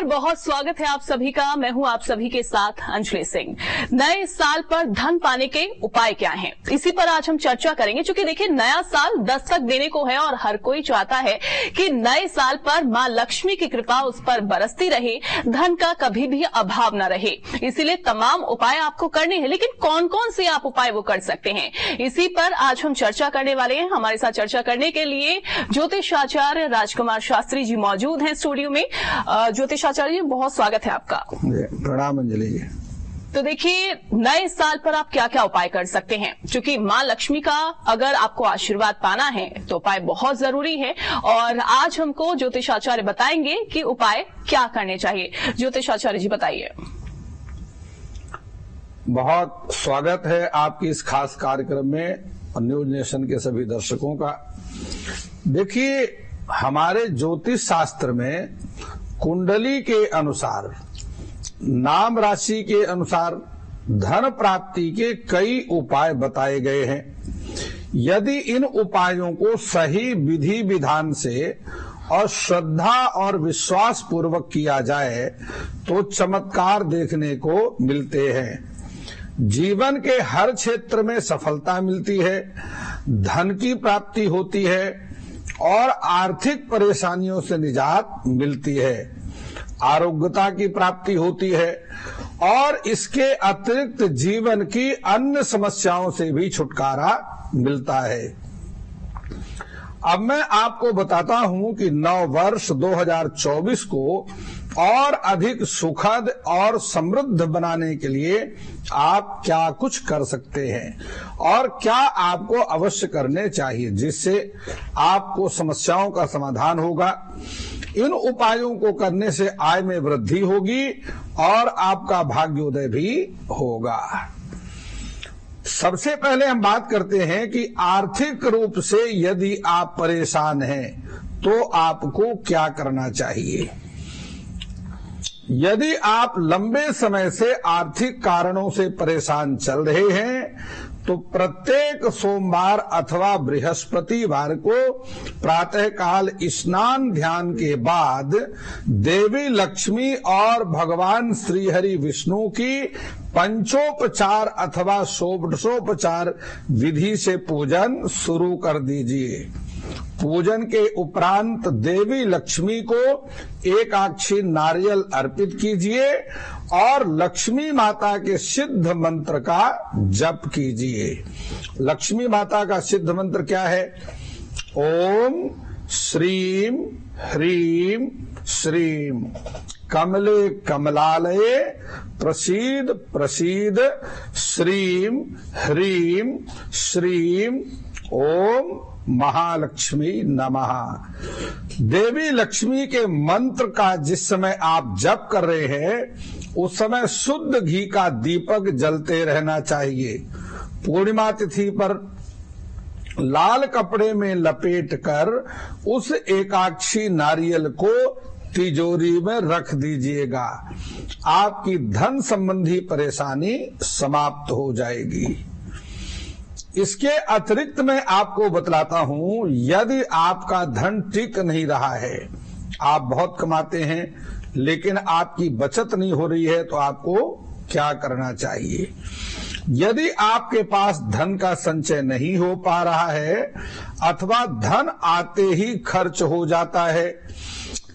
बहुत स्वागत है आप सभी का। मैं हूं आप सभी के साथ अंजलि सिंह। नए साल पर धन पाने के उपाय क्या हैं, इसी पर आज हम चर्चा करेंगे। क्योंकि देखिए, नया साल दस्तक देने को है और हर कोई चाहता है कि नए साल पर मां लक्ष्मी की कृपा उस पर बरसती रहे, धन का कभी भी अभाव न रहे। इसीलिए तमाम उपाय आपको करने हैं, लेकिन कौन कौन से आप उपाय वो कर सकते हैं, इसी पर आज हम चर्चा करने वाले हैं। हमारे साथ चर्चा करने के लिए ज्योतिषाचार्य राजकुमार शास्त्री जी मौजूद हैं स्टूडियो में। ज्योतिषाचार्य जी, बहुत स्वागत है आपका। प्रणाम अंजलि जी। तो देखिए, नए साल पर आप क्या क्या उपाय कर सकते हैं, क्योंकि मां लक्ष्मी का अगर आपको आशीर्वाद पाना है तो उपाय बहुत जरूरी है। और आज हमको ज्योतिषाचार्य बताएंगे कि उपाय क्या करने चाहिए। ज्योतिषाचार्य जी बताइए। बहुत स्वागत है आपकी इस खास कार्यक्रम में और न्यूज नेशन के सभी दर्शकों का। देखिए, हमारे ज्योतिष शास्त्र में कुंडली के अनुसार, नाम राशि के अनुसार धन प्राप्ति के कई उपाय बताए गए हैं। यदि इन उपायों को सही विधि विधान से और श्रद्धा और विश्वास पूर्वक किया जाए तो चमत्कार देखने को मिलते हैं। जीवन के हर क्षेत्र में सफलता मिलती है, धन की प्राप्ति होती है और आर्थिक परेशानियों से निजात मिलती है, आरोग्यता की प्राप्ति होती है और इसके अतिरिक्त जीवन की अन्य समस्याओं से भी छुटकारा मिलता है। अब मैं आपको बताता हूं कि नव वर्ष 2024 को और अधिक सुखद और समृद्ध बनाने के लिए आप क्या कुछ कर सकते हैं और क्या आपको अवश्य करने चाहिए, जिससे आपको समस्याओं का समाधान होगा। इन उपायों को करने से आय में वृद्धि होगी और आपका भाग्योदय भी होगा। सबसे पहले हम बात करते हैं कि आर्थिक रूप से यदि आप परेशान हैं तो आपको क्या करना चाहिए। यदि आप लंबे समय से आर्थिक कारणों से परेशान चल रहे हैं तो प्रत्येक सोमवार अथवा बृहस्पतिवार को प्रातःकाल स्नान ध्यान के बाद देवी लक्ष्मी और भगवान श्रीहरि विष्णु की पंचोपचार अथवा षोडशोपचार विधि से पूजन शुरू कर दीजिए। पूजन के उपरांत देवी लक्ष्मी को एकाक्षी नारियल अर्पित कीजिए और लक्ष्मी माता के सिद्ध मंत्र का जप कीजिए। लक्ष्मी माता का सिद्ध मंत्र क्या है? ओम श्रीम ह्रीम श्रीम कमले कमलालये प्रसीद प्रसीद श्रीम ह्रीम श्रीम ओम महालक्ष्मी नमः। देवी लक्ष्मी के मंत्र का जिस समय आप जप कर रहे हैं उस समय शुद्ध घी का दीपक जलते रहना चाहिए। पूर्णिमा तिथि पर लाल कपड़े में लपेटकर उस एकाक्षी नारियल को तिजोरी में रख दीजिएगा। आपकी धन संबंधी परेशानी समाप्त हो जाएगी। इसके अतिरिक्त मैं आपको बतलाता हूं, यदि आपका धन टिक नहीं रहा है, आप बहुत कमाते हैं लेकिन आपकी बचत नहीं हो रही है, तो आपको क्या करना चाहिए। यदि आपके पास धन का संचय नहीं हो पा रहा है अथवा धन आते ही खर्च हो जाता है,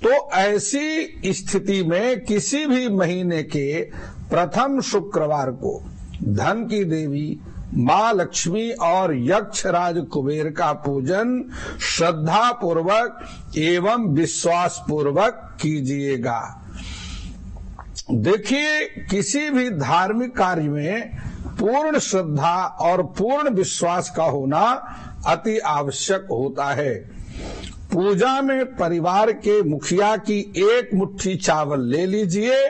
तो ऐसी स्थिति में किसी भी महीने के प्रथम शुक्रवार को धन की देवी मां लक्ष्मी और यक्षराज कुबेर का पूजन श्रद्धा पूर्वक एवं विश्वास पूर्वक कीजिएगा। देखिए, किसी भी धार्मिक कार्य में पूर्ण श्रद्धा और पूर्ण विश्वास का होना अति आवश्यक होता है। पूजा में परिवार के मुखिया की एक मुट्ठी चावल ले लीजिए,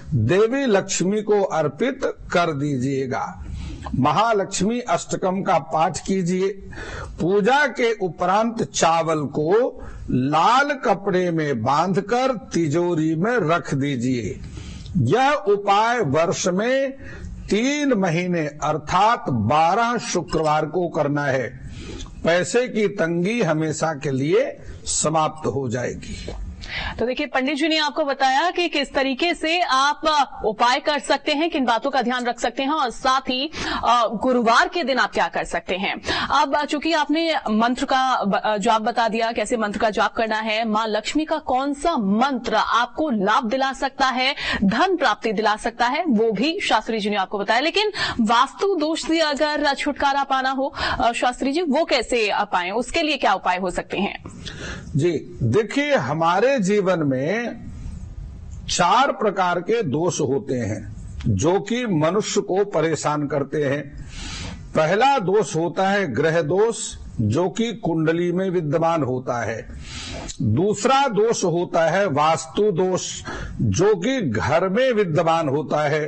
देवी लक्ष्मी को अर्पित कर दीजिएगा। महालक्ष्मी अष्टकम का पाठ कीजिए। पूजा के उपरांत चावल को लाल कपड़े में बांधकर तिजोरी में रख दीजिए। यह उपाय वर्ष में 3 महीने अर्थात 12 शुक्रवार को करना है। पैसे की तंगी हमेशा के लिए समाप्त हो जाएगी। तो देखिए, पंडित जी ने आपको बताया कि किस तरीके से आप उपाय कर सकते हैं, किन बातों का ध्यान रख सकते हैं, और साथ ही गुरुवार के दिन आप क्या कर सकते हैं। अब चूंकि आपने मंत्र का जाप बता दिया, कैसे मंत्र का जाप करना है, मां लक्ष्मी का कौन सा मंत्र आपको लाभ दिला सकता है, धन प्राप्ति दिला सकता है, वो भी शास्त्री जी ने आपको बताया। लेकिन वास्तु दोष से अगर छुटकारा पाना हो शास्त्री जी, वो कैसे पाएं, उसके लिए क्या उपाय हो सकते हैं? जी देखिए, हमारे जीवन में 4 प्रकार के दोष होते हैं जो कि मनुष्य को परेशान करते हैं। पहला दोष होता है ग्रह दोष, जो कि कुंडली में विद्यमान होता है। दूसरा दोष होता है वास्तु दोष, जो कि घर में विद्यमान होता है।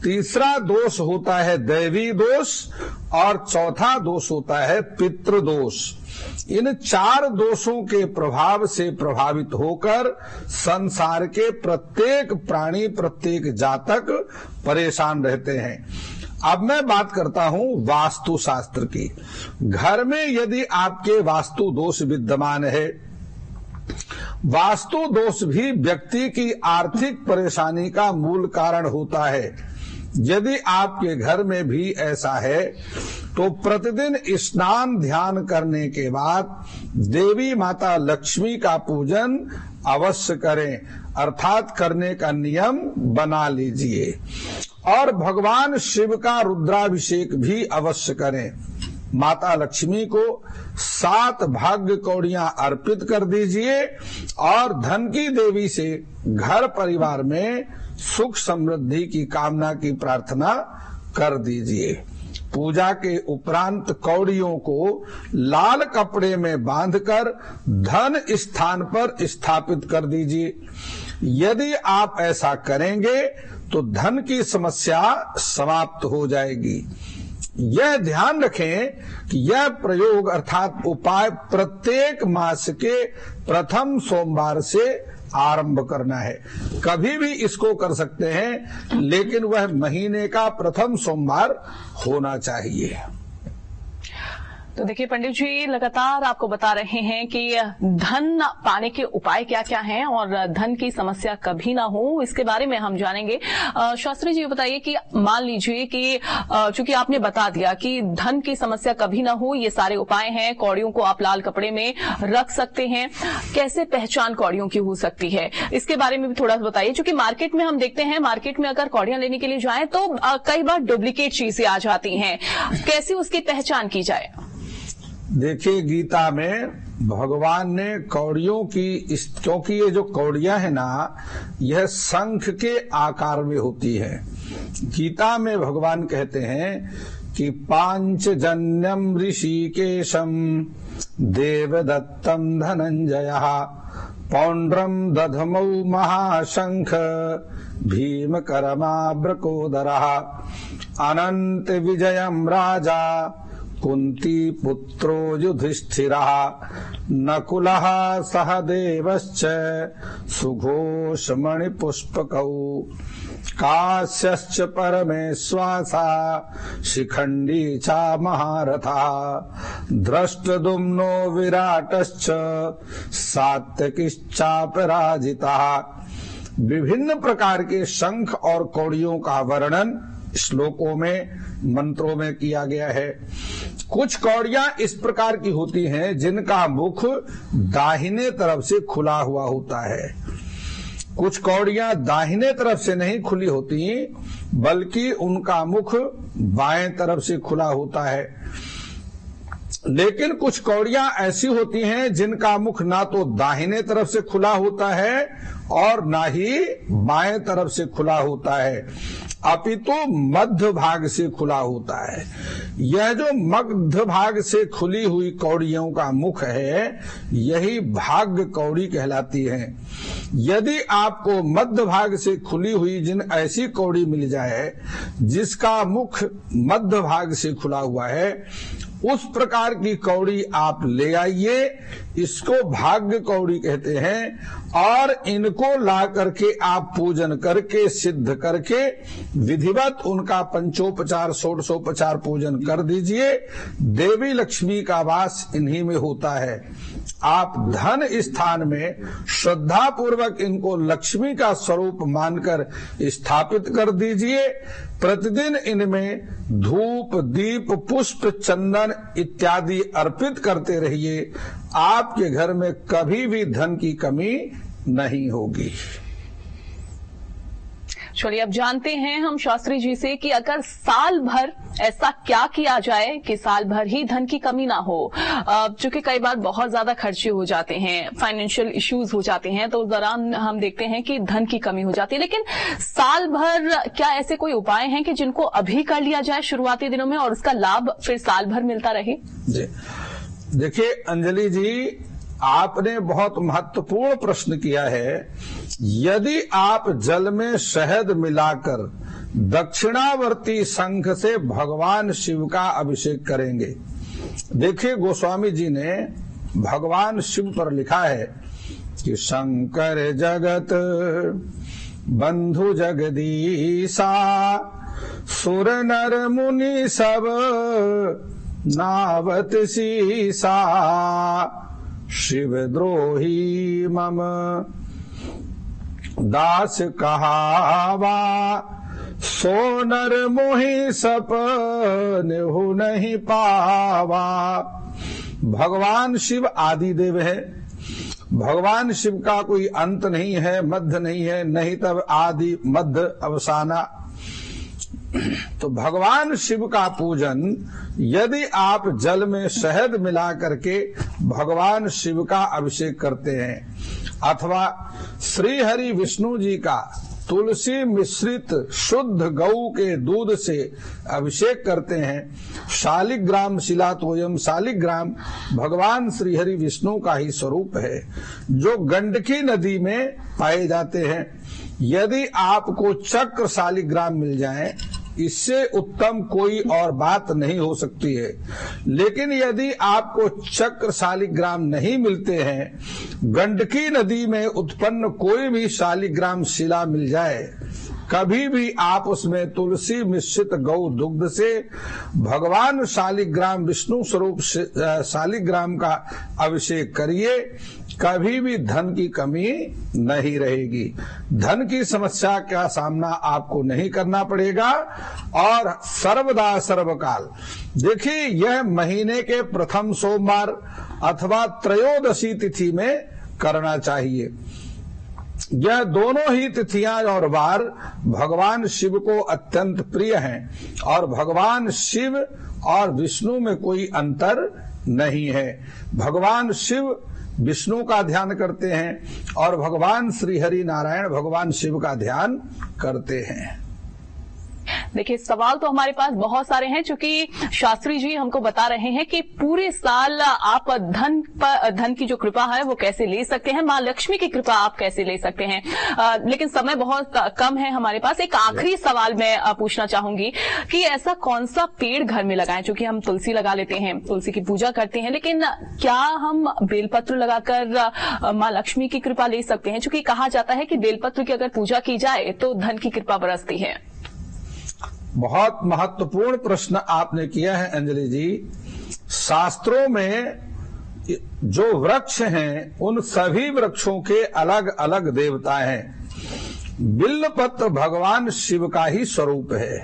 तीसरा दोष होता है दैवी दोष, और चौथा दोष होता है पितृ दोष। इन 4 दोषों के प्रभाव से प्रभावित होकर संसार के प्रत्येक प्राणी, प्रत्येक जातक परेशान रहते हैं। अब मैं बात करता हूं वास्तु शास्त्र की। घर में यदि आपके वास्तु दोष विद्यमान है, वास्तु दोष भी व्यक्ति की आर्थिक परेशानी का मूल कारण होता है। यदि आपके घर में भी ऐसा है तो प्रतिदिन स्नान ध्यान करने के बाद देवी माता लक्ष्मी का पूजन अवश्य करें, अर्थात करने का नियम बना लीजिए। और भगवान शिव का रुद्राभिषेक भी अवश्य करें। माता लक्ष्मी को 7 भाग्य कौड़ियां अर्पित कर दीजिए और धन की देवी से घर परिवार में सुख समृद्धि की कामना की प्रार्थना कर दीजिए। पूजा के उपरांत कौड़ियों को लाल कपड़े में बांधकर धन स्थान पर स्थापित कर दीजिए। यदि आप ऐसा करेंगे तो धन की समस्या समाप्त हो जाएगी। यह ध्यान रखें कि यह प्रयोग अर्थात उपाय प्रत्येक मास के प्रथम सोमवार से आरंभ करना है। कभी भी इसको कर सकते हैं, लेकिन वह महीने का प्रथम सोमवार होना चाहिए। तो देखिए, पंडित जी लगातार आपको बता रहे हैं कि धन पाने के उपाय क्या क्या हैं और धन की समस्या कभी ना हो, इसके बारे में हम जानेंगे। शास्त्री जी बताइए कि मान लीजिए कि चूंकि आपने बता दिया कि धन की समस्या कभी ना हो, ये सारे उपाय हैं। कौड़ियों को आप लाल कपड़े में रख सकते हैं। कैसे पहचान कौड़ियों की हो सकती है, इसके बारे में भी थोड़ा सा बताइए। चूंकि मार्केट में हम देखते हैं, मार्केट में अगर कौड़ियां लेने के लिए जाएं तो कई बार डुप्लीकेट चीजें आ जाती हैं। कैसे उसकी पहचान की जाए? देखिए, गीता में भगवान ने कौड़ियों की, क्योंकि ये जो कौड़ियां है ना, यह शंख के आकार में होती है। गीता में भगवान कहते हैं कि पांचजन्यम ऋषिकेशम देवदत्तम धनंजयः पौंड्रम दधमौ महाशंख भीमकरमाब्रकोदरः अनंत विजयम राजा कुंती पुत्रो युधिष्ठिरः नकुलः सहदेवश्च सुघोषमणिपुष्पकौ काश्यश्च परमेश्वासा शिखंडी च महारथः दृष्टद्युम्नो विराटश्च सात्यकिश्चापराजितः। विभिन्न प्रकार के शंख और कौड़ियों का वर्णन श्लोकों में, मंत्रों में किया गया है। कुछ कौड़ियां इस प्रकार की होती हैं जिनका मुख दाहिने तरफ से खुला हुआ होता है। कुछ कौड़ियां दाहिने तरफ से नहीं खुली होती, बल्कि उनका मुख बाएं तरफ से खुला होता है। लेकिन कुछ कौड़ियां ऐसी होती हैं जिनका मुख ना तो दाहिने तरफ से खुला होता है और ना ही बाएं तरफ से खुला होता है, अपितु मध्य भाग से खुला होता है। यह जो मध्य भाग से खुली हुई कौड़ियों का मुख है, यही भाग्य कौड़ी कहलाती है। यदि आपको मध्य भाग से खुली हुई जिन ऐसी कौड़ी मिल जाए जिसका मुख मध्य भाग से खुला हुआ है, उस प्रकार की कौड़ी आप ले आइए, इसको भाग्य कौड़ी कहते हैं। और इनको ला करके आप पूजन करके सिद्ध करके विधिवत उनका पंचोपचार षोडशोपचार पूजन कर दीजिए। देवी लक्ष्मी का वास इन्हीं में होता है। आप धन स्थान में श्रद्धा पूर्वक इनको लक्ष्मी का स्वरूप मानकर स्थापित कर दीजिए। प्रतिदिन इनमें धूप दीप पुष्प चंदन इत्यादि अर्पित करते रहिए। आपके घर में कभी भी धन की कमी नहीं होगी। चलिए अब जानते हैं हम शास्त्री जी से कि अगर साल भर ऐसा क्या किया जाए कि साल भर ही धन की कमी ना हो। चूंकि कई बार बहुत ज्यादा खर्चे हो जाते हैं, फाइनेंशियल इश्यूज हो जाते हैं, तो उस दौरान हम देखते हैं कि धन की कमी हो जाती है। लेकिन साल भर क्या ऐसे कोई उपाय हैं कि जिनको अभी कर लिया जाए शुरुआती दिनों में और उसका लाभ फिर साल भर मिलता रहे? जी देखिए अंजलि जी, आपने बहुत महत्वपूर्ण प्रश्न किया है। यदि आप जल में शहद मिलाकर दक्षिणावर्ती शंख से भगवान शिव का अभिषेक करेंगे। देखिए गोस्वामी जी ने भगवान शिव पर लिखा है कि शंकर जगत बंधु जगदीशा सुर नर मुनि सब नावत सीसा शिवद्रोही मम दास कहावा सो नर मोहि सपन हो नहीं पावा। भगवान शिव आदि देव है। भगवान शिव का कोई अंत नहीं है, मध्य नहीं है, नहीं तब आदि मध्य अवसाना। तो भगवान शिव का पूजन यदि आप जल में शहद मिला करके भगवान शिव का अभिषेक करते हैं अथवा श्री हरि विष्णु जी का तुलसी मिश्रित शुद्ध गऊ के दूध से अभिषेक करते हैं, शालिग्राम शिलातोयम, शालिग्राम भगवान श्री हरि विष्णु का ही स्वरूप है जो गंडकी नदी में पाए जाते हैं। यदि आपको चक्र शालिग्राम मिल जाए, इससे उत्तम कोई और बात नहीं हो सकती है। लेकिन यदि आपको चक्र शालिग्राम नहीं मिलते हैं, गंडकी नदी में उत्पन्न कोई भी शालिग्राम शिला मिल जाए, कभी भी आप उसमें तुलसी मिश्रित गौ दुग्ध से भगवान शालिग्राम विष्णु स्वरूप शालिग्राम का अभिषेक करिए, कभी भी धन की कमी नहीं रहेगी। धन की समस्या का सामना आपको नहीं करना पड़ेगा। और सर्वदा सर्वकाल देखिए, यह महीने के प्रथम सोमवार अथवा त्रयोदशी तिथि में करना चाहिए। यह दोनों ही तिथियां और वार भगवान शिव को अत्यंत प्रिय हैं और भगवान शिव और विष्णु में कोई अंतर नहीं है। भगवान शिव विष्णु का ध्यान करते हैं और भगवान श्री हरि नारायण भगवान शिव का ध्यान करते हैं। देखिए सवाल तो हमारे पास बहुत सारे हैं, क्योंकि शास्त्री जी हमको बता रहे हैं कि पूरे साल आप धन की जो कृपा है वो कैसे ले सकते हैं, माँ लक्ष्मी की कृपा आप कैसे ले सकते हैं। लेकिन समय बहुत कम है हमारे पास। एक आखिरी सवाल मैं पूछना चाहूंगी कि ऐसा कौन सा पेड़ घर में लगाएं, क्योंकि हम तुलसी लगा लेते हैं, तुलसी की पूजा करते हैं, लेकिन क्या हम बेलपत्र लगाकर माँ लक्ष्मी की कृपा ले सकते हैं? क्योंकि कहा जाता है कि बेलपत्र की अगर पूजा की जाए तो धन की कृपा बरसती है। बहुत महत्वपूर्ण प्रश्न आपने किया है अंजलि जी। शास्त्रों में जो वृक्ष हैं उन सभी वृक्षों के अलग अलग देवता हैं। बिल्वपत्र भगवान शिव का ही स्वरूप है।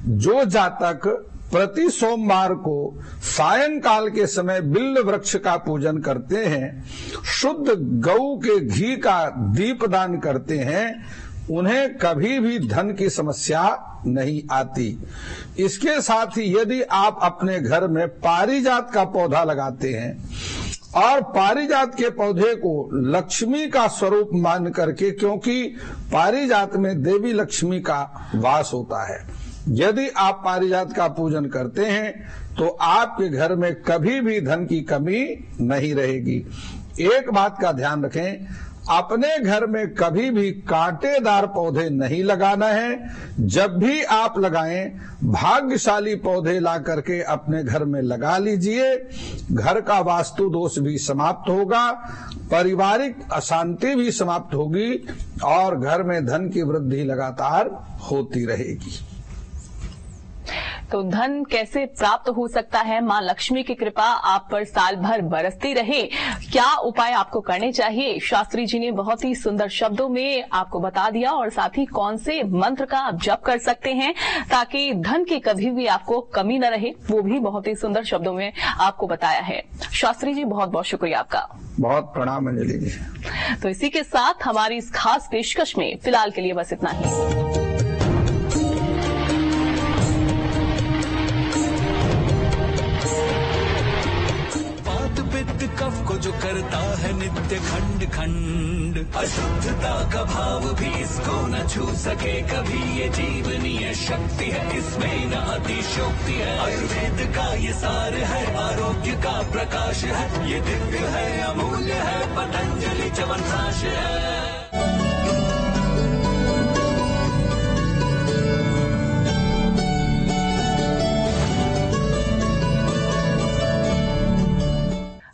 जो जातक प्रति सोमवार को सायंकाल के समय बिल्व वृक्ष का पूजन करते हैं, शुद्ध गऊ के घी का दीपदान करते हैं, उन्हें कभी भी धन की समस्या नहीं आती। इसके साथ ही यदि आप अपने घर में पारिजात का पौधा लगाते हैं और पारिजात के पौधे को लक्ष्मी का स्वरूप मान करके, क्योंकि पारिजात में देवी लक्ष्मी का वास होता है, यदि आप पारिजात का पूजन करते हैं तो आपके घर में कभी भी धन की कमी नहीं रहेगी। एक बात का ध्यान रखें, अपने घर में कभी भी कांटेदार पौधे नहीं लगाना है। जब भी आप लगाएं, भाग्यशाली पौधे ला करके अपने घर में लगा लीजिए। घर का वास्तु दोष भी समाप्त होगा, पारिवारिक अशांति भी समाप्त होगी और घर में धन की वृद्धि लगातार होती रहेगी। तो धन कैसे प्राप्त हो सकता है? मां लक्ष्मी की कृपा आप पर साल भर बरसती रहे, क्या उपाय आपको करने चाहिए? शास्त्री जी ने बहुत ही सुंदर शब्दों में आपको बता दिया और साथ ही कौन से मंत्र का आप जप कर सकते हैं ताकि धन की कभी भी आपको कमी न रहे, वो भी बहुत ही सुंदर शब्दों में आपको बताया है। शास्त्री जी बहुत बहुत शुक्रिया आपका। बहुत प्रणाम अंजलि जी। तो इसी के साथ हमारी इस खास पेशकश में फिलहाल के लिए बस इतना ही। कफ को जो करता है नित्य खंड खंड, अशुद्धता का भाव भी इसको न छू सके कभी। ये जीवनीय शक्ति है, इसमें न अतिशोक्ति है। आयुर्वेद का ये सार है, आरोग्य का प्रकाश है। ये दिव्य है, अमूल्य है, पतंजलि च्यवनप्राश है।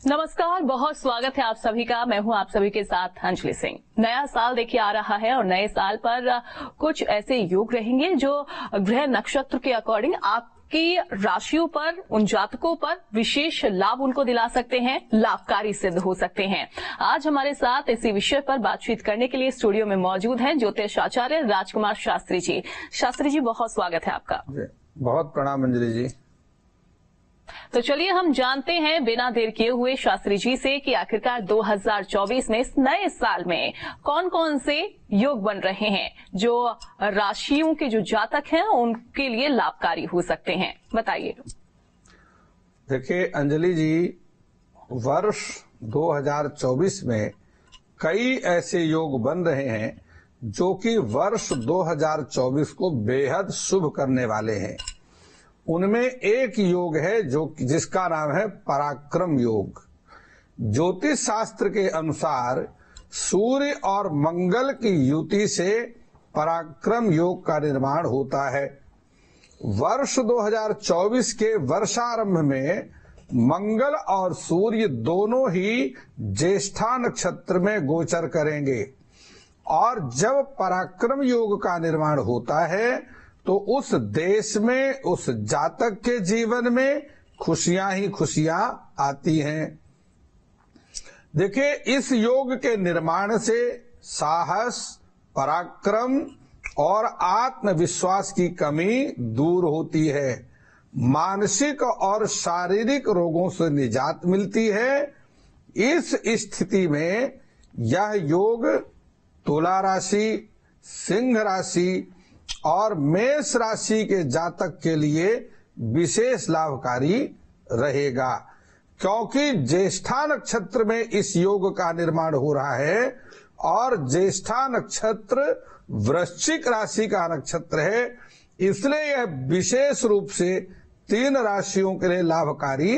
नमस्कार, बहुत स्वागत है आप सभी का। मैं हूं आप सभी के साथ अंजलि सिंह। नया साल देखिए आ रहा है और नए साल पर कुछ ऐसे योग रहेंगे जो ग्रह नक्षत्र के अकॉर्डिंग आपकी राशियों पर, उन जातकों पर विशेष लाभ उनको दिला सकते हैं, लाभकारी सिद्ध हो सकते हैं। आज हमारे साथ इसी विषय पर बातचीत करने के लिए स्टूडियो में मौजूद हैं ज्योतिष आचार्य राजकुमार शास्त्री जी। शास्त्री जी बहुत स्वागत है आपका। बहुत प्रणाम अंजलि जी। तो चलिए हम जानते हैं बिना देर किए हुए शास्त्री जी से कि आखिरकार 2024 में इस नए साल में कौन कौन से योग बन रहे हैं जो राशियों के जो जातक हैं उनके लिए लाभकारी हो सकते हैं, बताइए। देखिए अंजलि जी, वर्ष 2024 में कई ऐसे योग बन रहे हैं जो कि वर्ष 2024 को बेहद शुभ करने वाले हैं। उनमें एक योग है जिसका नाम है पराक्रम योग। ज्योतिष शास्त्र के अनुसार सूर्य और मंगल की युति से पराक्रम योग का निर्माण होता है। वर्ष 2024 के वर्षारंभ में मंगल और सूर्य दोनों ही ज्येष्ठा नक्षत्र में गोचर करेंगे और जब पराक्रम योग का निर्माण होता है तो उस देश में, उस जातक के जीवन में खुशियां ही खुशियां आती हैं। देखिए, इस योग के निर्माण से साहस, पराक्रम और आत्मविश्वास की कमी दूर होती है। मानसिक और शारीरिक रोगों से निजात मिलती है। इस स्थिति में यह योग तुला राशि, सिंह राशि और मेष राशि के जातक के लिए विशेष लाभकारी रहेगा, क्योंकि ज्येष्ठा नक्षत्र में इस योग का निर्माण हो रहा है और ज्येष्ठा नक्षत्र वृश्चिक राशि का नक्षत्र है। इसलिए यह विशेष रूप से 3 राशियों के लिए लाभकारी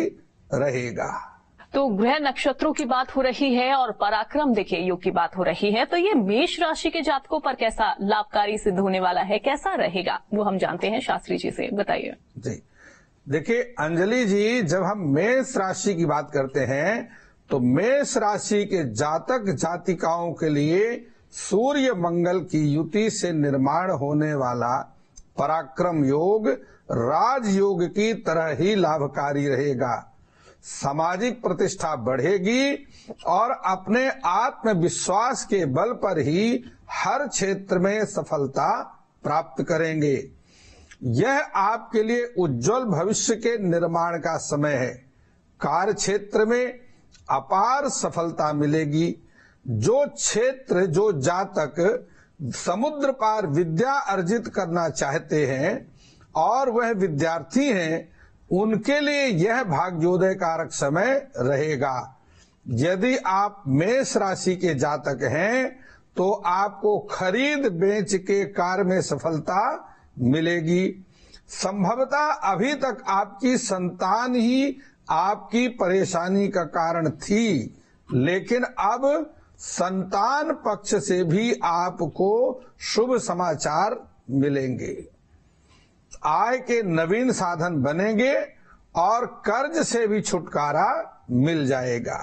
रहेगा। तो ग्रह नक्षत्रों की बात हो रही है और पराक्रम देखिए योग की बात हो रही है, तो ये मेष राशि के जातकों पर कैसा लाभकारी सिद्ध होने वाला है, कैसा रहेगा, वो हम जानते हैं शास्त्री जी से, बताइए। जी देखिए अंजलि जी, जब हम मेष राशि की बात करते हैं तो मेष राशि के जातक जातिकाओं के लिए सूर्य मंगल की युति से निर्माण होने वाला पराक्रम योग राजयोग की तरह ही लाभकारी रहेगा। सामाजिक प्रतिष्ठा बढ़ेगी और अपने आत्मविश्वास के बल पर ही हर क्षेत्र में सफलता प्राप्त करेंगे। यह आपके लिए उज्जवल भविष्य के निर्माण का समय है। कार्य क्षेत्र में अपार सफलता मिलेगी। जो क्षेत्र, जो जातक समुद्र पार विद्या अर्जित करना चाहते हैं और वह विद्यार्थी हैं, उनके लिए यह भाग्योदय कारक समय रहेगा। यदि आप मेष राशि के जातक हैं तो आपको खरीद बेच के कार्य में सफलता मिलेगी। संभवतः अभी तक आपकी संतान ही आपकी परेशानी का कारण थी, लेकिन अब संतान पक्ष से भी आपको शुभ समाचार मिलेंगे। आय के नवीन साधन बनेंगे और कर्ज से भी छुटकारा मिल जाएगा।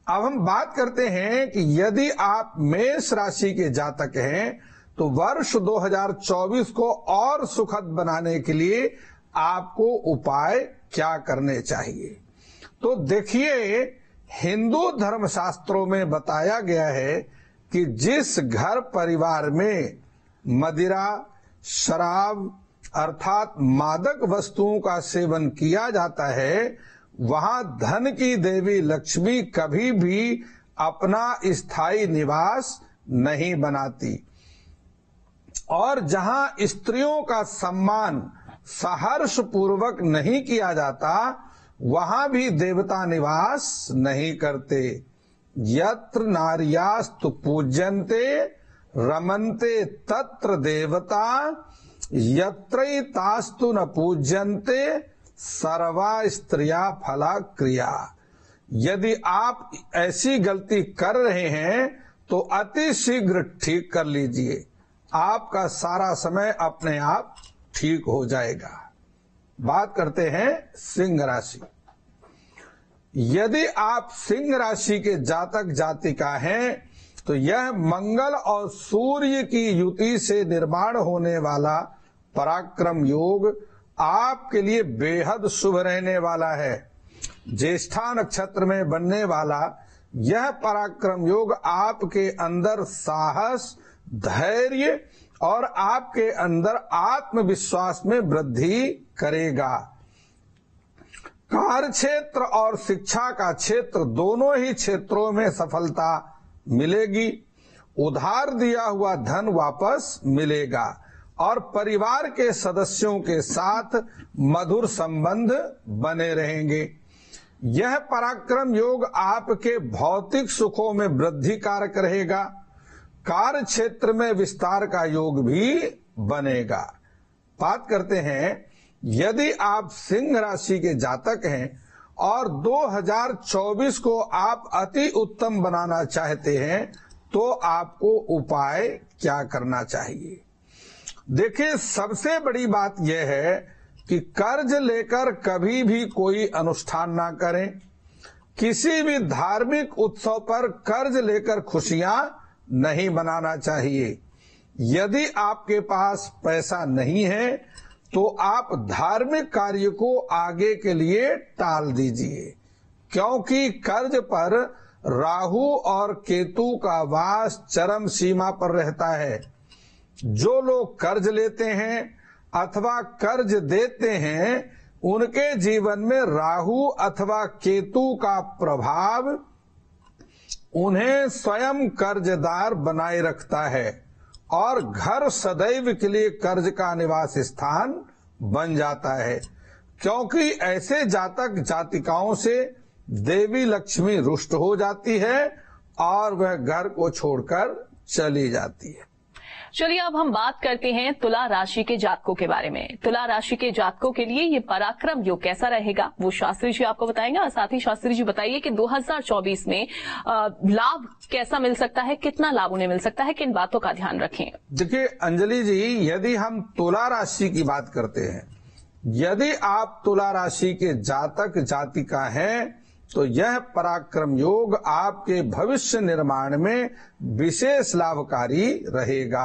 अब हम बात करते हैं कि यदि आप मेष राशि के जातक हैं तो वर्ष 2024 को और सुखद बनाने के लिए आपको उपाय क्या करने चाहिए। तो देखिए, हिंदू धर्मशास्त्रों में बताया गया है कि जिस घर परिवार में मदिरा, शराब अर्थात मादक वस्तुओं का सेवन किया जाता है, वहां धन की देवी लक्ष्मी कभी भी अपना स्थायी निवास नहीं बनाती। और जहां स्त्रियों का सम्मान सहर्ष पूर्वक नहीं किया जाता, वहां भी देवता निवास नहीं करते। यत्र नार्यास्तु पूज्यन्ते रमन्ते तत्र देवता, यत्रैतास्तु न पूज्यन्ते सर्वा स्त्रिया फला क्रिया। यदि आप ऐसी गलती कर रहे हैं तो अति शीघ्र ठीक कर लीजिए, आपका सारा समय अपने आप ठीक हो जाएगा। बात करते हैं सिंह राशि। यदि आप सिंह राशि के जातक जातिका हैं तो यह मंगल और सूर्य की युति से निर्माण होने वाला पराक्रम योग आपके लिए बेहद शुभ रहने वाला है। ज्येष्ठा नक्षत्र में बनने वाला यह पराक्रम योग आपके अंदर साहस, धैर्य और आपके अंदर आत्मविश्वास में वृद्धि करेगा। कार्य क्षेत्र और शिक्षा का क्षेत्र दोनों ही क्षेत्रों में सफलता मिलेगी। उधार दिया हुआ धन वापस मिलेगा और परिवार के सदस्यों के साथ मधुर संबंध बने रहेंगे। यह पराक्रम योग आपके भौतिक सुखों में वृद्धि कारक रहेगा। कार्य क्षेत्र में विस्तार का योग भी बनेगा। बात करते हैं, यदि आप सिंह राशि के जातक हैं और 2024 को आप अति उत्तम बनाना चाहते हैं तो आपको उपाय क्या करना चाहिए। देखिए, सबसे बड़ी बात यह है कि कर्ज लेकर कभी भी कोई अनुष्ठान ना करें। किसी भी धार्मिक उत्सव पर कर्ज लेकर खुशियां नहीं मनाना चाहिए। यदि आपके पास पैसा नहीं है तो आप धार्मिक कार्य को आगे के लिए टाल दीजिए, क्योंकि कर्ज पर राहु और केतु का वास चरम सीमा पर रहता है। जो लोग कर्ज लेते हैं अथवा कर्ज देते हैं, उनके जीवन में राहु अथवा केतु का प्रभाव उन्हें स्वयं कर्जदार बनाए रखता है और घर सदैव के लिए कर्ज का निवास स्थान बन जाता है, क्योंकि ऐसे जातक जातिकाओं से देवी लक्ष्मी रुष्ट हो जाती है और वह घर को छोड़कर चली जाती है। चलिए अब हम बात करते हैं तुला राशि के जातकों के बारे में। तुला राशि के जातकों के लिए ये पराक्रम योग कैसा रहेगा वो शास्त्री जी आपको बताएंगे। और साथ ही शास्त्री जी बताइए कि 2024 में लाभ कैसा मिल सकता है, कितना लाभ उन्हें मिल सकता है, किन बातों का ध्यान रखें। देखिए अंजलि जी, यदि हम तुला राशि की बात करते हैं, यदि आप तुला राशि के जातक जातिका हैं तो यह पराक्रम योग आपके भविष्य निर्माण में विशेष लाभकारी रहेगा।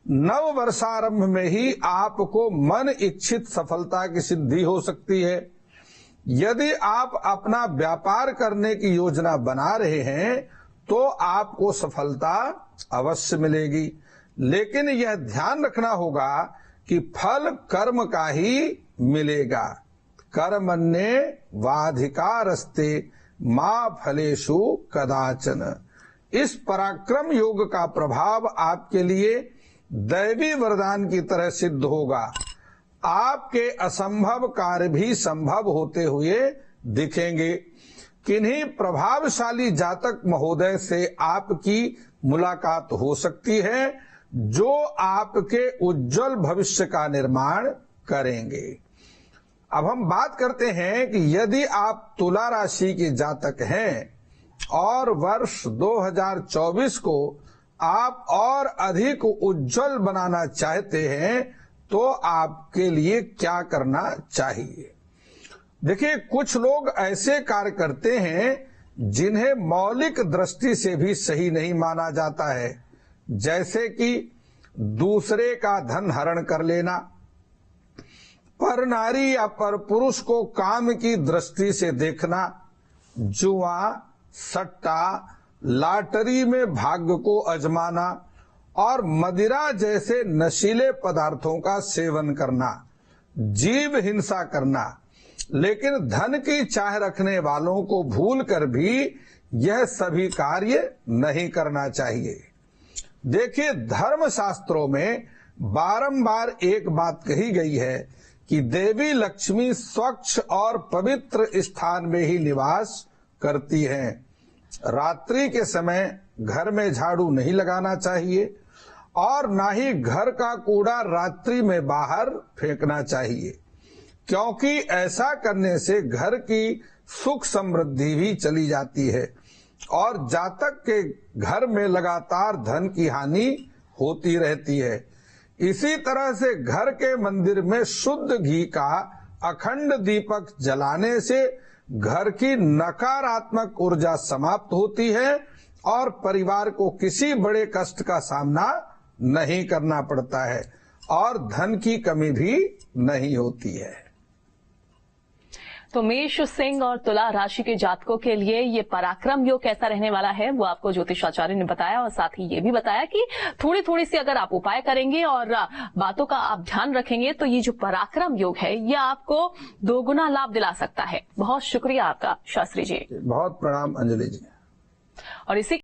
नव वर्षारंभ में ही आपको मन इच्छित सफलता की सिद्धि हो सकती है। यदि आप अपना व्यापार करने की योजना बना रहे हैं तो आपको सफलता अवश्य मिलेगी, लेकिन यह ध्यान रखना होगा कि फल कर्म का ही मिलेगा। कर्मण्ये वाधिकारस्ते मां फलेषु कदाचन। इस पराक्रम योग का प्रभाव आपके लिए दैवी वरदान की तरह सिद्ध होगा। आपके असंभव कार्य भी संभव होते हुए दिखेंगे। किन्हीं प्रभावशाली जातक महोदय से आपकी मुलाकात हो सकती है जो आपके उज्जवल भविष्य का निर्माण करेंगे। अब हम बात करते हैं कि यदि आप तुला राशि के जातक हैं और वर्ष 2024 को आप और अधिक उज्जवल बनाना चाहते हैं तो आपके लिए क्या करना चाहिए। देखिए, कुछ लोग ऐसे कार्य करते हैं जिन्हें मौलिक दृष्टि से भी सही नहीं माना जाता है, जैसे कि दूसरे का धन हरण कर लेना, पर नारी या पर पुरुष को काम की दृष्टि से देखना, जुआ, सट्टा, लॉटरी में भाग्य को आजमाना और मदिरा जैसे नशीले पदार्थों का सेवन करना, जीव हिंसा करना। लेकिन धन की चाह रखने वालों को भूलकर भी यह सभी कार्य नहीं करना चाहिए। देखिए, धर्म शास्त्रों में बारंबार एक बात कही गई है कि देवी लक्ष्मी स्वच्छ और पवित्र स्थान में ही निवास करती हैं। रात्रि के समय घर में झाड़ू नहीं लगाना चाहिए और ना ही घर का कूड़ा रात्रि में बाहर फेंकना चाहिए, क्योंकि ऐसा करने से घर की सुख समृद्धि भी चली जाती है और जातक के घर में लगातार धन की हानि होती रहती है। इसी तरह से घर के मंदिर में शुद्ध घी का अखंड दीपक जलाने से घर की नकारात्मक ऊर्जा समाप्त होती है और परिवार को किसी बड़े कष्ट का सामना नहीं करना पड़ता है और धन की कमी भी नहीं होती है। तो मेष, सिंह और तुला राशि के जातकों के लिए ये पराक्रम योग कैसा रहने वाला है वो आपको ज्योतिषाचार्य ने बताया और साथ ही ये भी बताया कि थोड़ी थोड़ी सी अगर आप उपाय करेंगे और बातों का आप ध्यान रखेंगे तो ये जो पराक्रम योग है ये आपको दोगुना लाभ दिला सकता है। बहुत शुक्रिया आपका शास्त्री जी। बहुत प्रणाम अंजलि जी। और इसी